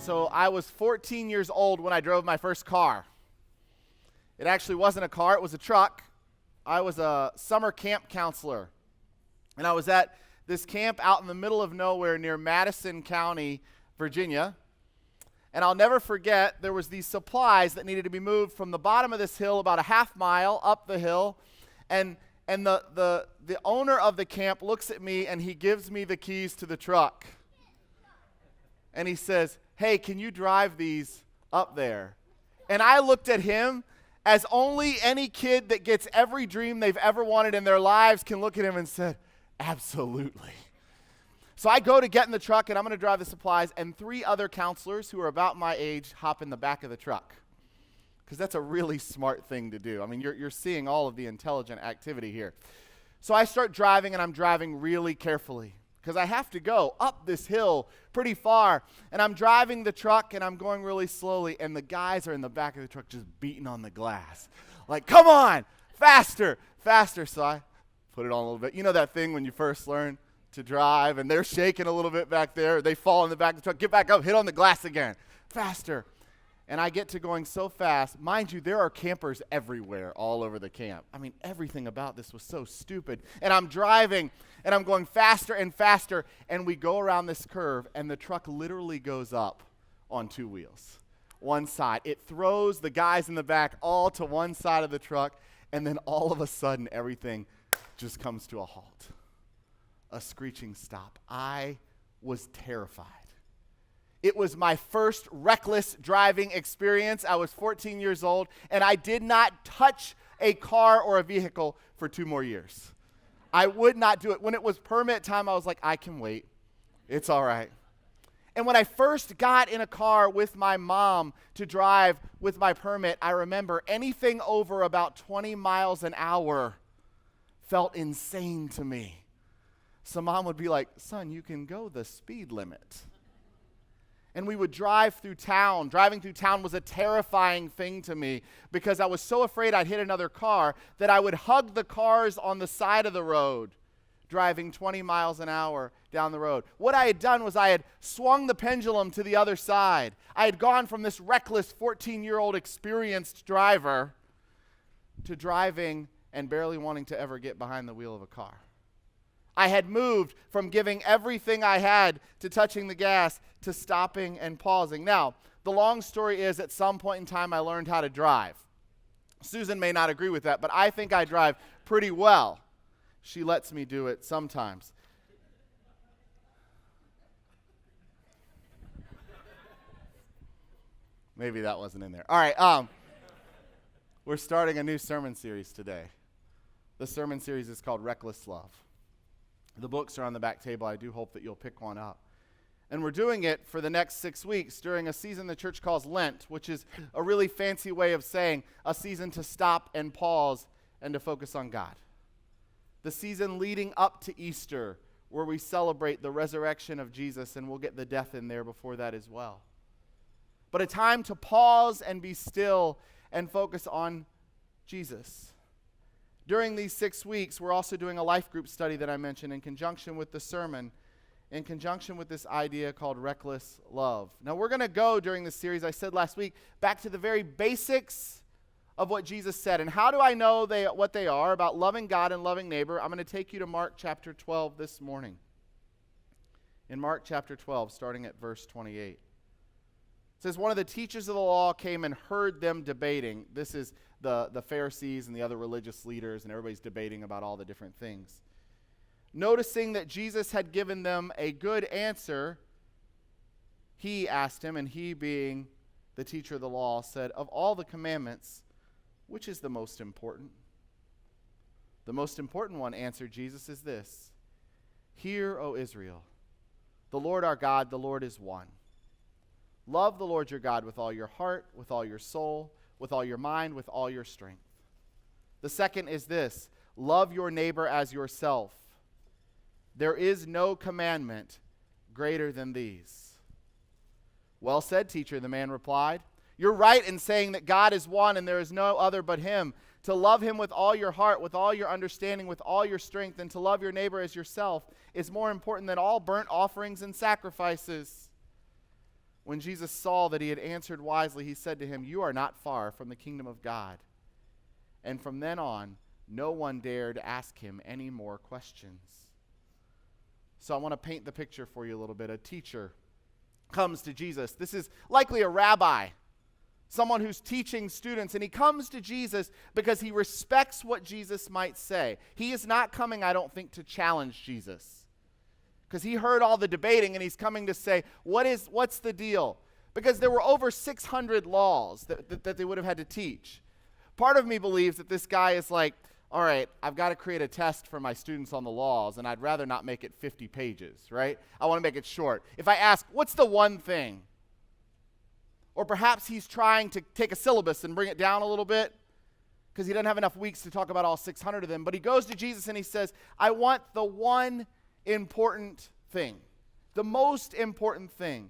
So I was 14 years old when I drove my first car. It actually wasn't a car, it was a truck. I was a summer camp counselor. And I was at this camp out in the middle of nowhere near Madison County, Virginia. And I'll never forget, there was these supplies that needed to be moved from the bottom of this hill about a half mile up the hill. And the owner of the camp looks at me and he gives me the keys to the truck. And he says, "Hey, can you drive these up there?" And I looked at him as only any kid that gets every dream they've ever wanted in their lives can look at him and said, "Absolutely." So I go to get in the truck and I'm going to drive the supplies, and 3 other counselors who are about my age hop in the back of the truck. Because that's a really smart thing to do. I mean, you're seeing all of the intelligent activity here. So I start driving, and I'm driving really carefully because I have to go up this hill pretty far. And I'm driving the truck, and I'm going really slowly, and the guys are in the back of the truck just beating on the glass. Like, "Come on, faster, faster." So I put it on a little bit. You know that thing when you first learn to drive, and they're shaking a little bit back there. They fall in the back of the truck. Get back up, hit on the glass again. Faster. And I get to going so fast. Mind you, there are campers everywhere all over the camp. I mean, everything about this was so stupid. And I'm driving, and I'm going faster and faster, and we go around this curve, and the truck literally goes up on 2 wheels. One side. It throws the guys in the back all to one side of the truck, and then all of a sudden, everything just comes to a halt. A screeching stop. I was terrified. It was my first reckless driving experience. I was 14 years old, and I did not touch a car or a vehicle for 2 more years. I would not do it. When it was permit time, I was like, I can wait. It's all right. And when I first got in a car with my mom to drive with my permit, I remember anything over about 20 miles an hour felt insane to me. So mom would be like, "Son, you can go the speed limit." And we would drive through town. Driving through town was a terrifying thing to me because I was so afraid I'd hit another car that I would hug the cars on the side of the road, driving 20 miles an hour down the road. What I had done was I had swung the pendulum to the other side. I had gone from this reckless 14-year-old experienced driver to driving and barely wanting to ever get behind the wheel of a car. I had moved from giving everything I had to touching the gas to stopping and pausing. Now, the long story is at some point in time I learned how to drive. Susan may not agree with that, but I think I drive pretty well. She lets me do it sometimes. Maybe that wasn't in there. All right, we're starting a new sermon series today. The sermon series is called Reckless Love. The books are on the back table. I do hope that you'll pick one up. And we're doing it for the next 6 weeks during a season the church calls Lent, which is a really fancy way of saying a season to stop and pause and to focus on God. The season leading up to Easter, where we celebrate the resurrection of Jesus, and we'll get the death in there before that as well. But a time to pause and be still and focus on Jesus. During these 6 weeks, we're also doing a life group study that I mentioned in conjunction with the sermon, in conjunction with this idea called reckless love. Now, we're going to go during this series, I said last week, back to the very basics of what Jesus said. And how do I know what they are about loving God and loving neighbor? I'm going to take you to Mark chapter 12 this morning. In Mark chapter 12, starting at verse 28. It says, one of the teachers of the law came and heard them debating. This is the Pharisees and the other religious leaders, and everybody's debating about all the different things. Noticing that Jesus had given them a good answer, he asked him, and he, being the teacher of the law, said, "Of all the commandments, which is the most important?" "The most important one," answered Jesus, "is this: Hear, O Israel, the Lord our God, the Lord is one. Love the Lord your God with all your heart, with all your soul, with all your mind, with all your strength. The second is this: love your neighbor as yourself. There is no commandment greater than these." "Well said, teacher," the man replied. "You're right in saying that God is one and there is no other but him. To love him with all your heart, with all your understanding, with all your strength, and to love your neighbor as yourself is more important than all burnt offerings and sacrifices." When Jesus saw that he had answered wisely, he said to him, "You are not far from the kingdom of God." And from then on, no one dared ask him any more questions. So I want to paint the picture for you a little bit. A teacher comes to Jesus. This is likely a rabbi, someone who's teaching students, and he comes to Jesus because he respects what Jesus might say. He is not coming, I don't think, to challenge Jesus, because he heard all the debating, and he's coming to say, what's the deal? Because there were over 600 laws that they would have had to teach. Part of me believes that this guy is like, all right, I've got to create a test for my students on the laws, and I'd rather not make it 50 pages, right? I want to make it short. If I ask, what's the one thing? Or perhaps he's trying to take a syllabus and bring it down a little bit because he doesn't have enough weeks to talk about all 600 of them. But he goes to Jesus and he says, I want the one important thing, the most important thing.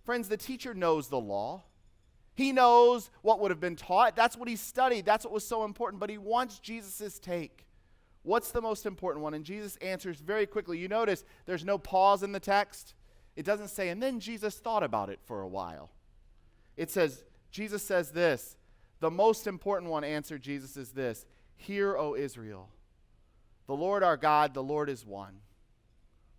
Friends, the teacher knows the law. He knows what would have been taught. That's what he studied. That's what was so important. But he wants Jesus' take. What's the most important one? And Jesus answers very quickly. You notice there's no pause in the text. It doesn't say, and then Jesus thought about it for a while. It says, Jesus says this, the most important one, answered Jesus, is this: Hear, O Israel, the Lord our God, the Lord is one.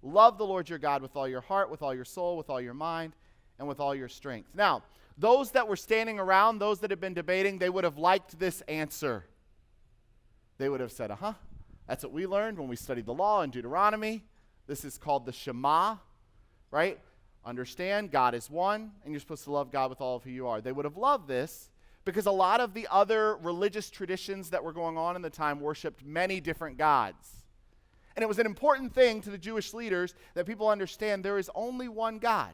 Love the Lord your God with all your heart, with all your soul, with all your mind, and with all your strength. Now, those that were standing around, those that had been debating, they would have liked this answer. They would have said, that's what we learned when we studied the law in Deuteronomy. This is called the Shema, right? Understand, God is one, and you're supposed to love God with all of who you are. They would have loved this because a lot of the other religious traditions that were going on in the time worshipped many different gods. And it was an important thing to the Jewish leaders that people understand there is only one God.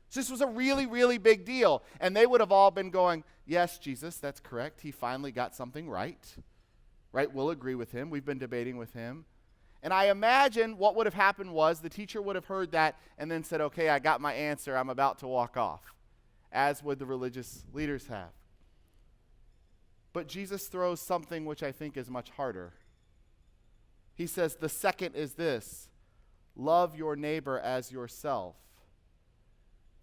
So this was a really, really big deal. And they would have all been going, yes, Jesus, that's correct. He finally got something right? We'll agree with him. We've been debating with him. And I imagine what would have happened was the teacher would have heard that and then said, okay, I got my answer. I'm about to walk off, as would the religious leaders have. But Jesus throws something which I think is much harder. He says, the second is this: love your neighbor as yourself.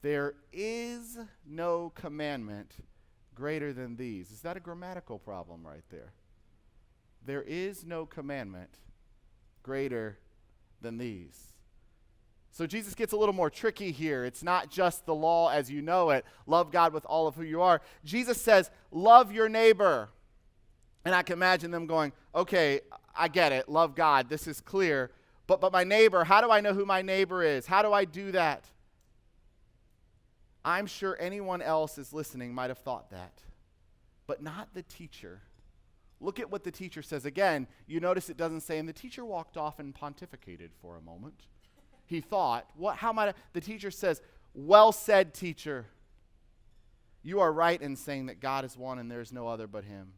There is no commandment greater than these. Is that a grammatical problem right there? There is no commandment greater than these. So Jesus gets a little more tricky here. It's not just the law as you know it. Love God with all of who you are. Jesus says, love your neighbor. And I can imagine them going, okay, I get it. Love God. This is clear. But my neighbor, how do I know who my neighbor is? How do I do that? I'm sure anyone else is listening might have thought that, but not the teacher. Look at what the teacher says. Again, you notice it doesn't say, and the teacher walked off and pontificated for a moment. He thought, the teacher says, well said, teacher. You are right in saying that God is one and there is no other but him.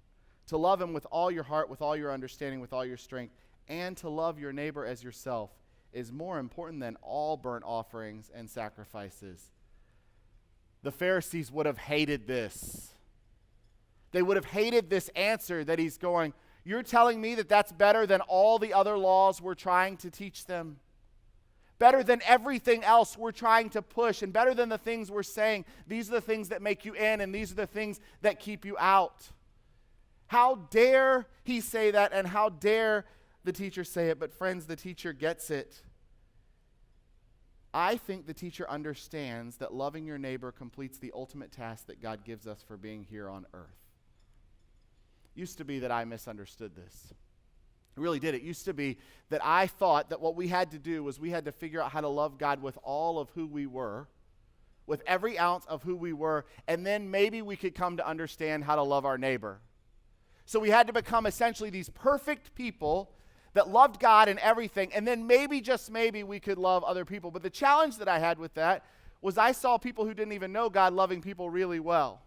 To love him with all your heart, with all your understanding, with all your strength, and to love your neighbor as yourself is more important than all burnt offerings and sacrifices. The Pharisees would have hated this. They would have hated this answer that he's going, you're telling me that that's better than all the other laws we're trying to teach them? Better than everything else we're trying to push, and better than the things we're saying, these are the things that make you in, and these are the things that keep you out. How dare he say that, and how dare the teacher say it? But friends, the teacher gets it. I think the teacher understands that loving your neighbor completes the ultimate task that God gives us for being here on earth. Used to be that I misunderstood this. It really did. It used to be that I thought that what we had to do was we had to figure out how to love God with all of who we were, with every ounce of who we were, and then maybe we could come to understand how to love our neighbor. So we had to become essentially these perfect people that loved God and everything, and then maybe, just maybe, we could love other people. But the challenge that I had with that was I saw people who didn't even know God loving people really well.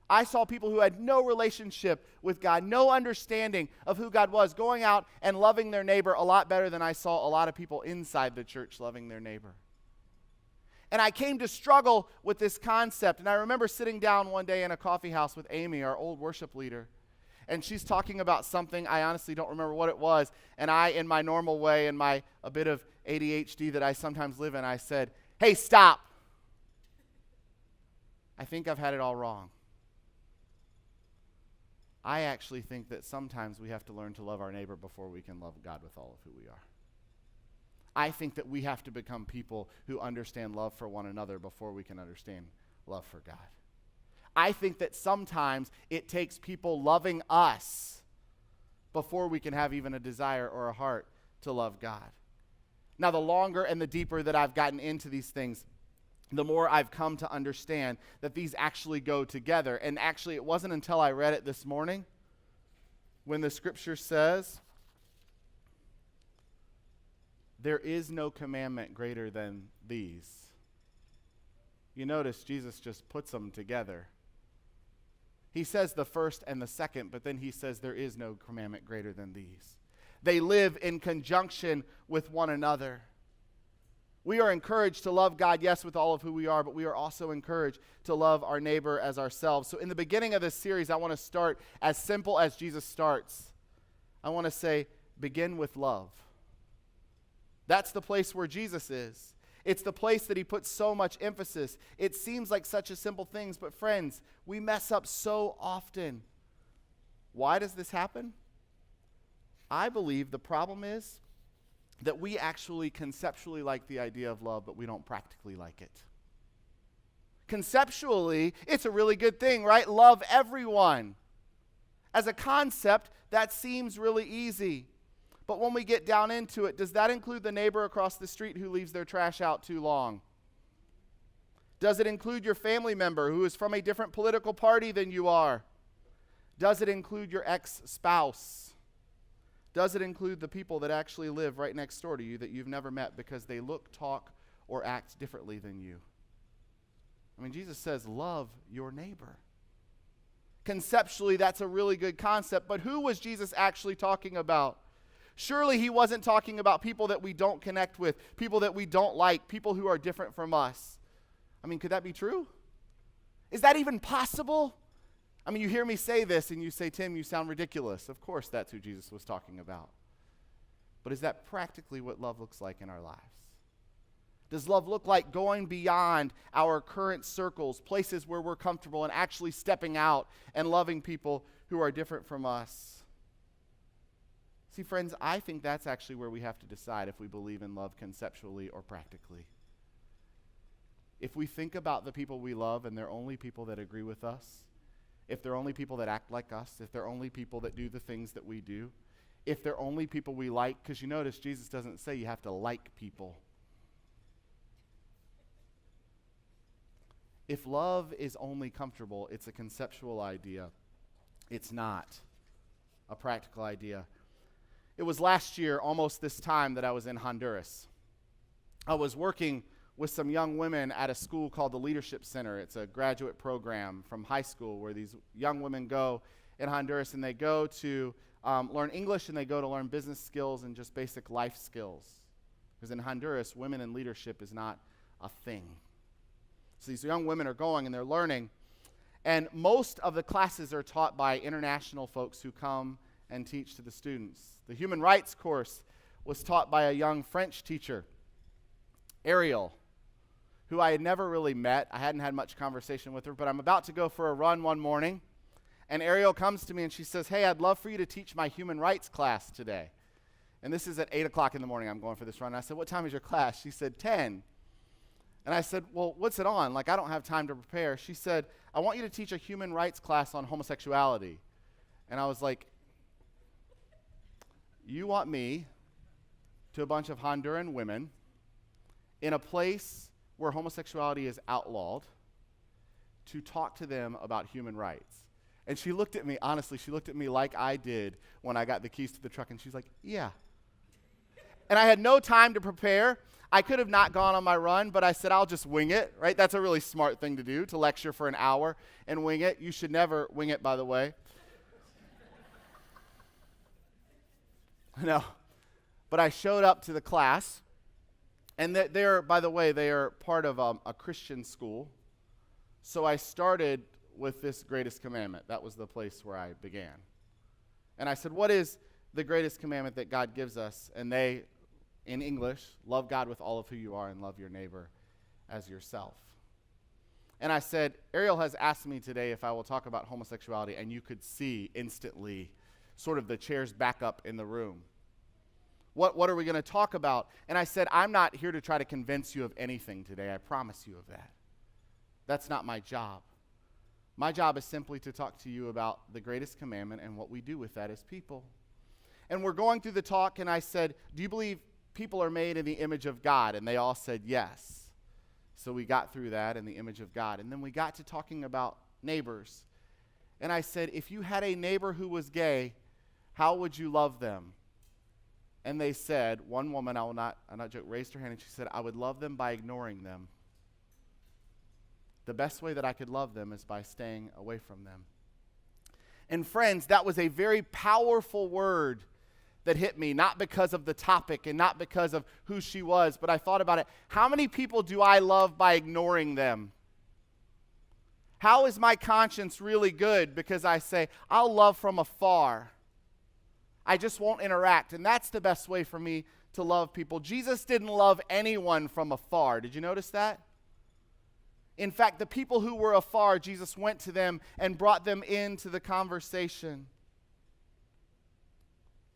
I saw people who had no relationship with God, no understanding of who God was, going out and loving their neighbor a lot better than I saw a lot of people inside the church loving their neighbor. And I came to struggle with this concept. And I remember sitting down one day in a coffee house with Amy, our old worship leader, and she's talking about something. I honestly don't remember what it was. And I, in my normal way, a bit of ADHD that I sometimes live in, I said, hey, stop. I think I've had it all wrong. I actually think that sometimes we have to learn to love our neighbor before we can love God with all of who we are. I think that we have to become people who understand love for one another before we can understand love for God. I think that sometimes it takes people loving us before we can have even a desire or a heart to love God. Now, the longer and the deeper that I've gotten into these things, the more I've come to understand that these actually go together. And actually, it wasn't until I read it this morning when the scripture says, there is no commandment greater than these. You notice Jesus just puts them together. He says the first and the second, but then he says there is no commandment greater than these. They live in conjunction with one another. We are encouraged to love God, yes, with all of who we are, but we are also encouraged to love our neighbor as ourselves. So in the beginning of this series, I want to start as simple as Jesus starts. I want to say, begin with love. That's the place where Jesus is. It's the place that he puts so much emphasis. It seems like such a simple thing, but friends, we mess up so often. Why does this happen? I believe the problem is that we actually conceptually like the idea of love, but we don't practically like it. Conceptually, it's a really good thing, right? Love everyone. As a concept, that seems really easy. But when we get down into it, does that include the neighbor across the street who leaves their trash out too long? Does it include your family member who is from a different political party than you are? Does it include your ex-spouse? Does it include the people that actually live right next door to you that you've never met because they look, talk, or act differently than you? I mean, Jesus says, love your neighbor. Conceptually, that's a really good concept, but who was Jesus actually talking about? Surely he wasn't talking about people that we don't connect with, people that we don't like, people who are different from us. I mean, could that be true? Is that even possible? I mean, you hear me say this and you say, Tim, you sound ridiculous. Of course that's who Jesus was talking about. But is that practically what love looks like in our lives? Does love look like going beyond our current circles, places where we're comfortable, and actually stepping out and loving people who are different from us? See, friends, I think that's actually where we have to decide if we believe in love conceptually or practically. If we think about the people we love and they're only people that agree with us, if they're only people that act like us, if they're only people that do the things that we do, if they're only people we like, because you notice Jesus doesn't say you have to like people. If love is only comfortable, it's a conceptual idea. It's not a practical idea. It was last year, almost this time, that I was in Honduras. I was working with some young women at a school called the Leadership Center. It's a graduate program from high school where these young women go in Honduras, and they go to learn English, and they go to learn business skills and just basic life skills. Because in Honduras, women in leadership is not a thing. So these young women are going and they're learning, and most of the classes are taught by international folks who come and teach to the students. The human rights course was taught by a young French teacher, Ariel, who I had never really met. I hadn't had much conversation with her, but I'm about to go for a run one morning, and Ariel comes to me and she says, hey, I'd love for you to teach my human rights class today. And this is at 8 o'clock in the morning. I'm going for this run. And I said, what time is your class? She said, 10. And I said, well, what's it on? Like, I don't have time to prepare. She said, I want you to teach a human rights class on homosexuality. And I was like, you want me to a bunch of Honduran women in a place where homosexuality is outlawed to talk to them about human rights? And she looked at me, honestly, she looked at me like I did when I got the keys to the truck, and she's like, yeah. And I had no time to prepare. I could have not gone on my run, but I said, I'll just wing it, right? That's a really smart thing to do, to lecture for an hour and wing it. You should never wing it, by the way. No. But I showed up to the class, and they're, by the way, they are part of a Christian school. So I started with this greatest commandment. That was the place where I began. And I said, what is the greatest commandment that God gives us? And they, in English, love God with all of who you are and love your neighbor as yourself. And I said, Ariel has asked me today if I will talk about homosexuality, and you could see instantly sort of the chairs back up in the room. What are we going to talk about? And I said, I'm not here to try to convince you of anything today. I promise you of that. That's not my job. My job is simply to talk to you about the greatest commandment and what we do with that as people. And we're going through the talk, and I said, do you believe people are made in the image of God? And they all said yes. So we got through that in the image of God. And then we got to talking about neighbors. And I said, if you had a neighbor who was gay, how would you love them? And they said, one woman, I'll not joke, raised her hand, and she said, I would love them by ignoring them. The best way that I could love them is by staying away from them. And friends, that was a very powerful word that hit me, not because of the topic and not because of who she was, but I thought about it. How many people do I love by ignoring them? How is my conscience really good? Because I say, I'll love from afar. I just won't interact. And that's the best way for me to love people. Jesus didn't love anyone from afar. Did you notice that? In fact, the people who were afar, Jesus went to them and brought them into the conversation.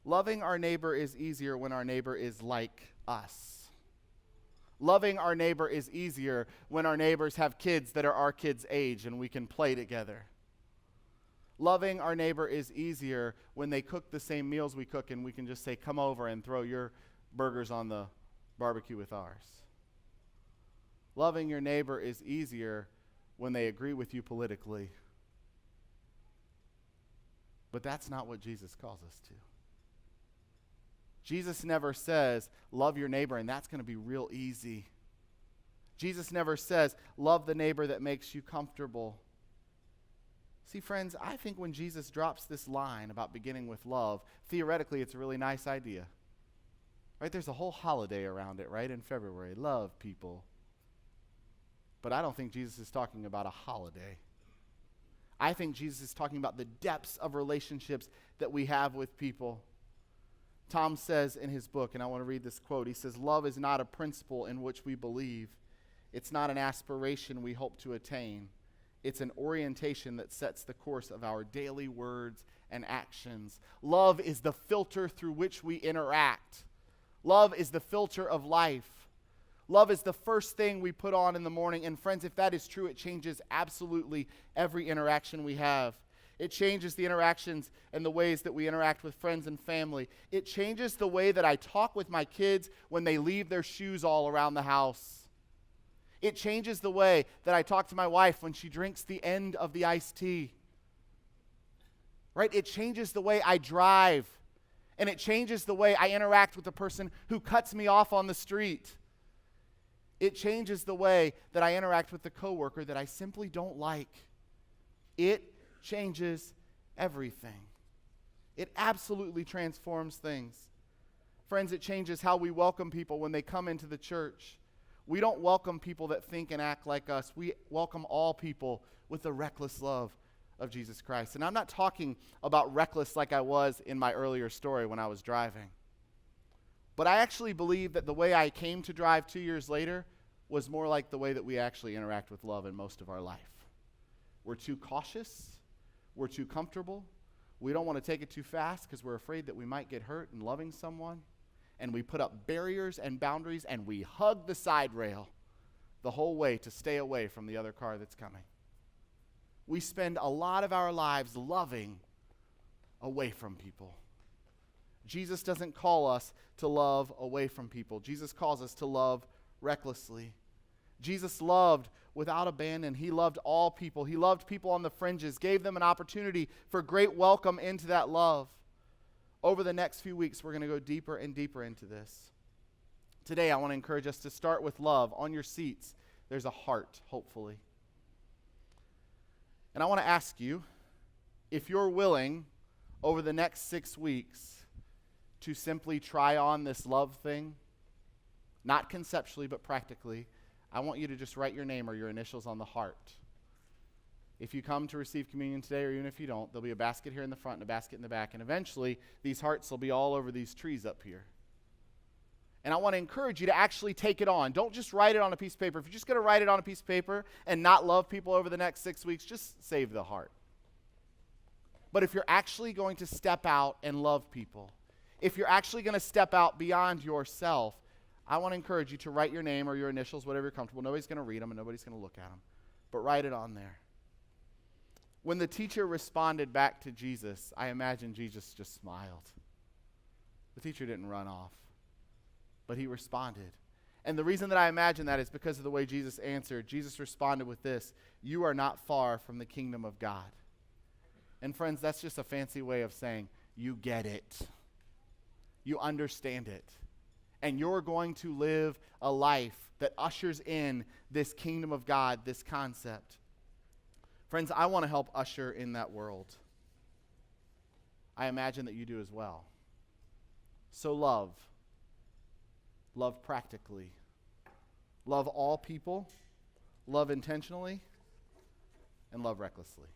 Loving our neighbor is easier when our neighbor is like us. Loving our neighbor is easier when our neighbors have kids that are our kids' age and we can play together. Loving our neighbor is easier when they cook the same meals we cook and we can just say, come over and throw your burgers on the barbecue with ours. Loving your neighbor is easier when they agree with you politically. But that's not what Jesus calls us to. Jesus never says, love your neighbor, and that's going to be real easy. Jesus never says, love the neighbor that makes you comfortable. See, friends, I think when Jesus drops this line about beginning with love, theoretically, it's a really nice idea. Right? There's a whole holiday around it, right? In February. Love people. But I don't think Jesus is talking about a holiday. I think Jesus is talking about the depths of relationships that we have with people. Tom says in his book, and I want to read this quote, he says, love is not a principle in which we believe. It's not an aspiration we hope to attain. It's an orientation that sets the course of our daily words and actions. Love is the filter through which we interact. Love is the filter of life. Love is the first thing we put on in the morning. And friends, if that is true, it changes absolutely every interaction we have. It changes the interactions and the ways that we interact with friends and family. It changes the way that I talk with my kids when they leave their shoes all around the house. It changes the way that I talk to my wife when she drinks the end of the iced tea. Right? It changes the way I drive. And it changes the way I interact with the person who cuts me off on the street. It changes the way that I interact with the coworker that I simply don't like. It changes everything. It absolutely transforms things. Friends, it changes how we welcome people when they come into the church. We don't welcome people that think and act like us. We welcome all people with the reckless love of Jesus Christ. And I'm not talking about reckless like I was in my earlier story when I was driving. But I actually believe that the way I came to drive 2 years later was more like the way that we actually interact with love in most of our life. We're too cautious. We're too comfortable. We don't want to take it too fast because we're afraid that we might get hurt in loving someone. And we put up barriers and boundaries and we hug the side rail the whole way to stay away from the other car that's coming. We spend a lot of our lives loving away from people. Jesus doesn't call us to love away from people. Jesus calls us to love recklessly. Jesus loved without abandon. He loved all people. He loved people on the fringes, gave them an opportunity for great welcome into that love. Over the next few weeks, we're going to go deeper and deeper into this. Today, I want to encourage us to start with love. On your seats, there's a heart, hopefully. And I want to ask you, if you're willing, over the next 6 weeks, to simply try on this love thing, not conceptually, but practically, I want you to just write your name or your initials on the heart. If you come to receive communion today, or even if you don't, there'll be a basket here in the front and a basket in the back, and eventually, these hearts will be all over these trees up here. And I want to encourage you to actually take it on. Don't just write it on a piece of paper. If you're just going to write it on a piece of paper and not love people over the next 6 weeks, just save the heart. But if you're actually going to step out and love people, if you're actually going to step out beyond yourself, I want to encourage you to write your name or your initials, whatever you're comfortable. Nobody's going to read them and nobody's going to look at them. But write it on there. When the teacher responded back to Jesus, I imagine Jesus just smiled. The teacher didn't run off, but he responded. And the reason that I imagine that is because of the way Jesus answered. Jesus responded with this: "You are not far from the kingdom of God." And friends, that's just a fancy way of saying you get it. You understand it. And you're going to live a life that ushers in this kingdom of God, this concept. Friends, I want to help usher in that world. I imagine that you do as well. So love. Love practically. Love all people. Love intentionally. And love recklessly.